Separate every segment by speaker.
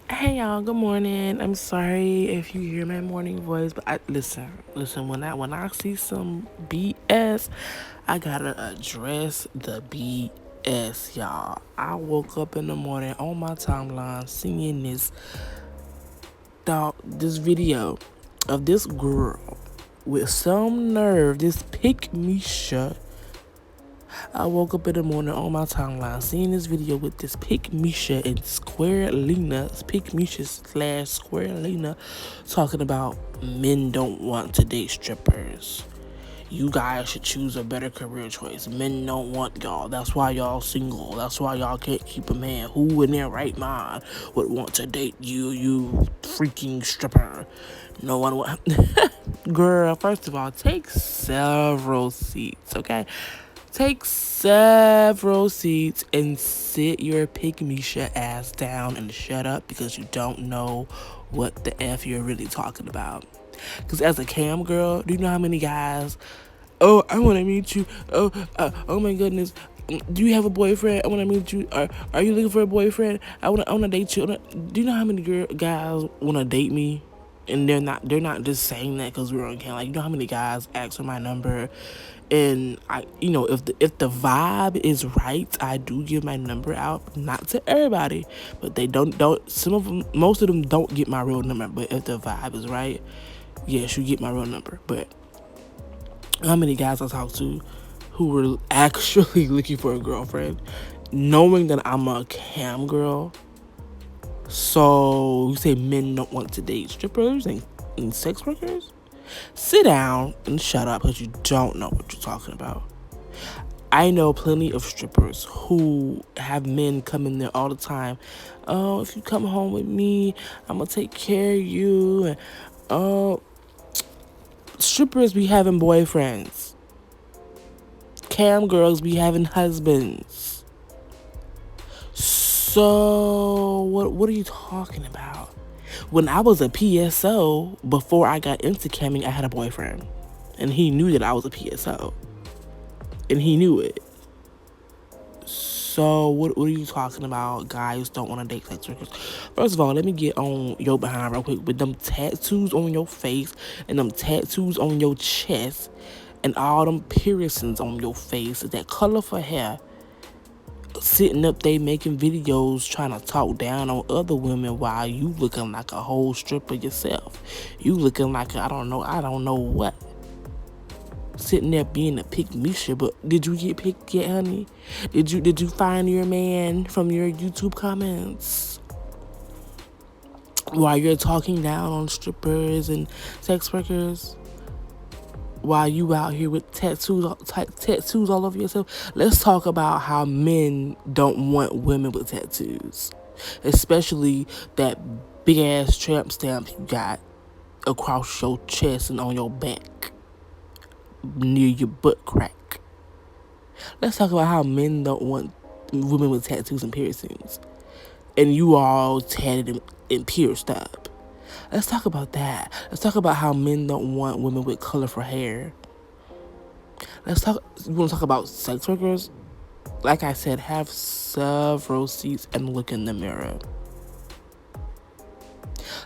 Speaker 1: Hey y'all, good morning. I'm sorry if you hear my morning voice, but listen. When I see some BS, I gotta address the BS, y'all. I woke up in the morning on my timeline seeing this video of this girl with some nerve, this pick me shut. I woke up in the morning on my timeline seeing this video with this Pick Misha and Square Lena, Pick Misha slash Square Lena, talking about men don't want to date strippers. You guys should choose a better career choice. Men don't want y'all. That's why y'all single. That's why y'all can't keep a man. Who in their right mind would want to date you, you freaking stripper? No one would. Girl, first of all, take several seats, okay? Take several seats and sit your pygmy ass down and shut up because you don't know what the F you're really talking about. Because as a cam girl, do you know how many guys, oh, I want to meet you. Oh my goodness. Do you have a boyfriend? I want to meet you. Are you looking for a boyfriend? I want to date you. Do you know how many guys want to date me? And they're not just saying that because we're on camera. Like, you know how many guys ask for my number, and if the vibe is right, I do give my number out, not to everybody, but they don't some of them, most of them don't get my real number. But if the vibe is right, yes, you get my real number. But how many guys I talk to who were actually looking for a girlfriend, knowing that I'm a cam girl? So you say men don't want to date strippers and sex workers? Sit down and shut up because you don't know what you're talking about. I know plenty of strippers who have men come in there all the time. Oh, if you come home with me, I'm gonna take care of you. And oh, strippers be having boyfriends. Cam girls be having husbands. So what are you talking about? When I was a PSO, before I got into camming, I had a boyfriend. And he knew that I was a PSO. And he knew it. So what are you talking about? Guys don't want to date sex workers. First of all, let me get on your behind real quick with them tattoos on your face and them tattoos on your chest and all them piercings on your face, that colorful hair, sitting up there making videos trying to talk down on other women while you looking like a whole stripper yourself. You looking like I don't know what. Sitting there being a pick Misha, but did you get picked yet, honey? Did you find your man from your YouTube comments? While you're talking down on strippers and sex workers, while you out here with tattoos all over yourself, let's talk about how men don't want women with tattoos, especially that big ass tramp stamp you got across your chest and on your back near your butt crack. Let's talk about how men don't want women with tattoos and piercings, and you all tatted and pierced up. Let's talk about that. Let's talk about how men don't want women with colorful hair. Let's talk. You want to talk about sex workers? Like I said, have several seats and look in the mirror.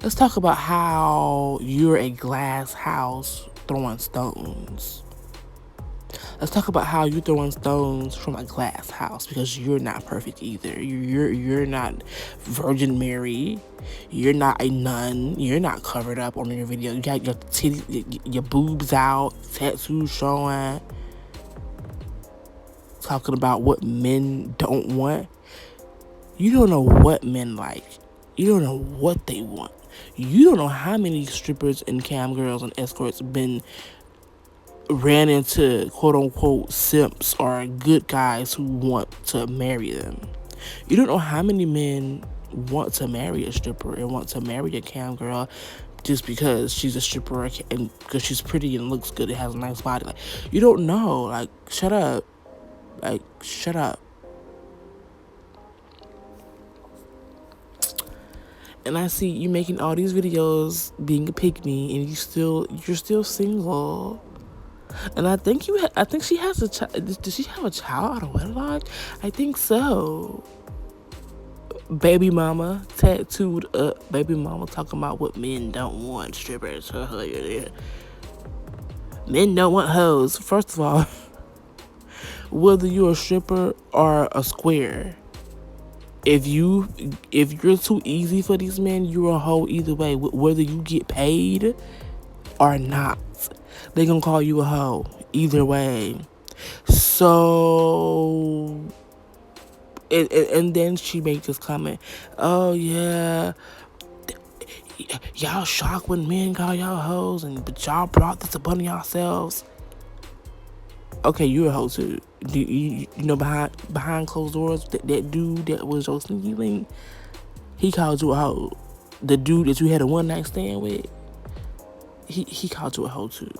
Speaker 1: Let's talk about how you're a glass house throwing stones. Let's talk about how you're throwing stones from a glass house because you're not perfect either. You're not Virgin Mary. You're not a nun. You're not covered up on your video. You got your titties, your boobs out, tattoos showing. Talking about what men don't want. You don't know what men like. You don't know what they want. You don't know how many strippers and cam girls and escorts ran into quote unquote simps or good guys who want to marry them. You don't know how many men want to marry a stripper and want to marry a cam girl just because she's a stripper and because she's pretty and looks good and has a nice body. Like, you don't know. Like, shut up. Like, shut up. And I see you making all these videos being a pick me, and you're still single. And I think she has a child. Does she have a child out of wedlock? I think so. baby mama tattooed up. Baby mama talking about what men don't want. Strippers. Men don't want hoes. First of all, whether you're a stripper or a square, if you're too easy for these men, you're a hoe either way. Whether you get paid or not, they gonna call you a hoe either way. So, and then she made this comment. Oh yeah, y'all shocked when men call y'all hoes, but y'all brought this upon yourselves. Okay, you're a hoe too. You know, behind closed doors, that dude that was your sneaky link, he called you a hoe. The dude that you had a one night stand with, he called you a hoe too.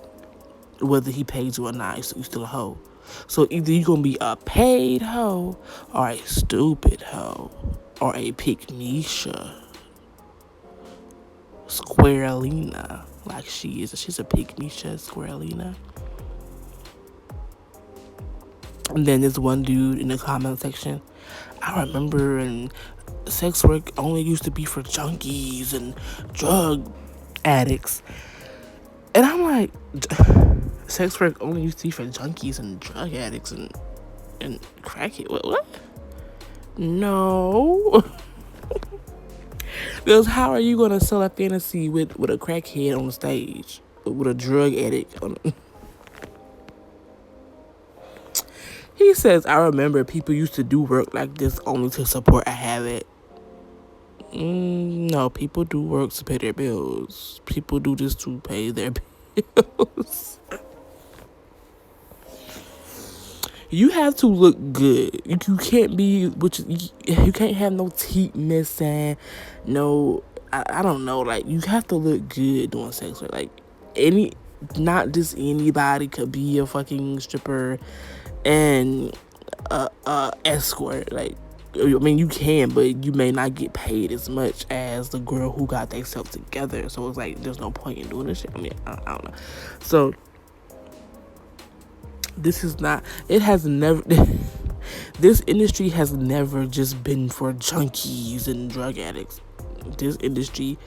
Speaker 1: Whether he paid you or not, you still a hoe. So either you gonna be a paid hoe or a stupid hoe or a pick-me-sha. Squarelina, like she is. She's a pick-me-sha Squarelina. And then there's one dude in the comment section. I remember, and sex work only used to be for junkies and drug addicts. And I'm like, sex work only used to be for junkies and drug addicts and crackheads. What? No. Because how are you gonna sell a fantasy with a crackhead on the stage, with a drug addict on? He says, I remember people used to do work like this only to support a habit. No, people do work to pay their bills. People do this to pay their bills. You have to look good. You can't be, you can't have no teeth missing. No, I don't know. Like, you have to look good doing sex work. Like, not just anybody could be a fucking stripper and escort. Like, I mean, you can, but you may not get paid as much as the girl who got themselves together. So it's like, there's no point in doing this shit. I mean, I don't know. So this is not, it has never, this industry has never just been for junkies and drug addicts. This industry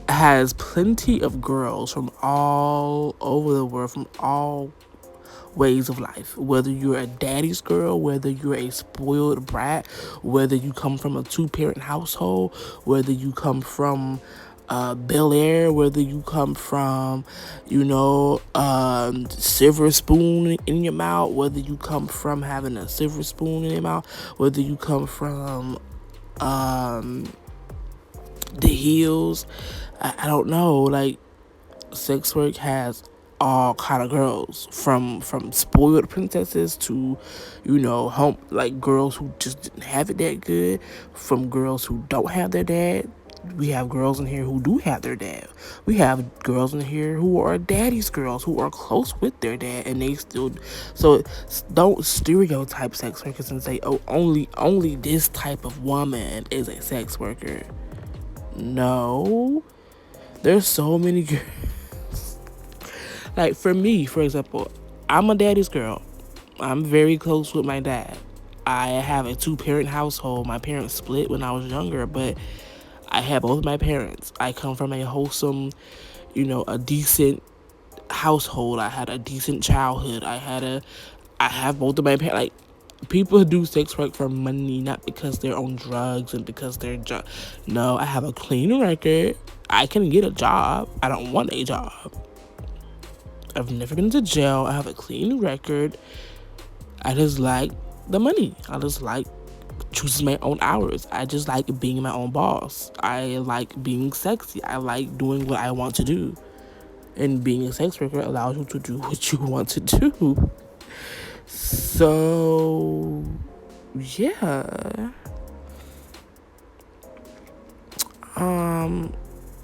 Speaker 1: has plenty of girls from all over the world, from all ways of life. Whether you're a daddy's girl, whether you're a spoiled brat, whether you come from a 2-parent household, whether you come from Bel Air, whether you come from, silver spoon in your mouth, whether you come from having a silver spoon in your mouth, whether you come from the hills, I don't know. Like, sex work has all kind of girls, from spoiled princesses to, home, like, girls who just didn't have it that good, from girls who don't have their dad. We have girls in here who do have their dad. We have girls in here who are daddy's girls, who are close with their dad, and they still. So don't stereotype sex workers and say, oh, only this type of woman is a sex worker. No, there's so many girls. Like, for me, for example, I'm a daddy's girl. I'm very close with my dad. I have a 2-parent household. My parents split when I was younger, but I had both of my parents. I come from a wholesome, a decent household. I had a decent childhood. I have both of my parents. Like, people do sex work for money, not because they're on drugs and because they're no, I have a clean record. I can get a job. I don't want a job. I've never been to jail. I have a clean record. I just like the money. I just like choosing my own hours. I just like being my own boss. I like being sexy. I like doing what I want to do. And being a sex worker allows you to do what you want to do. So, yeah.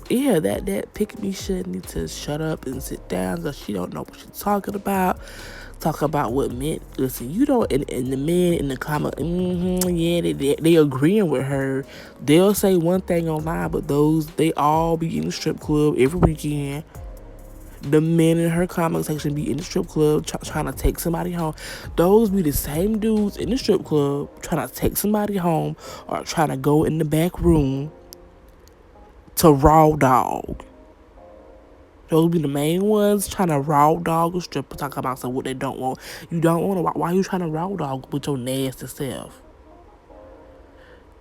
Speaker 1: Yeah, that pick-me-sha need to shut up and sit down, because she don't know what she's talking about. Talk about what men. Listen, you don't. And the men in the comment, yeah, they agreeing with her. They'll say one thing online, but they all be in the strip club every weekend. The men in her comment section be in the strip club trying to take somebody home. Those be the same dudes in the strip club trying to take somebody home or trying to go in the back room to raw dog. Those be the main ones trying to raw dog a stripper, talking about what they don't want. You don't want to. Why you trying to raw dog with your nasty self?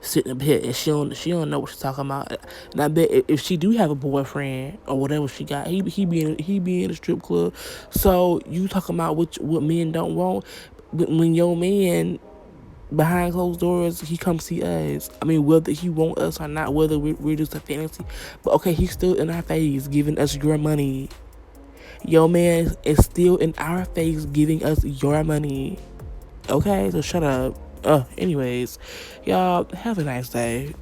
Speaker 1: Sitting up here and she don't know what she's talking about. And I bet if she do have a boyfriend or whatever she got, he be in a strip club. So you talking about what men don't want, when your man behind closed doors, he come see us. I mean, whether he want us or not, whether we're just a fantasy, but okay, he's still in our face giving us your money. Your man is still in our face giving us your money. Okay, so shut up. Anyways, y'all have a nice day.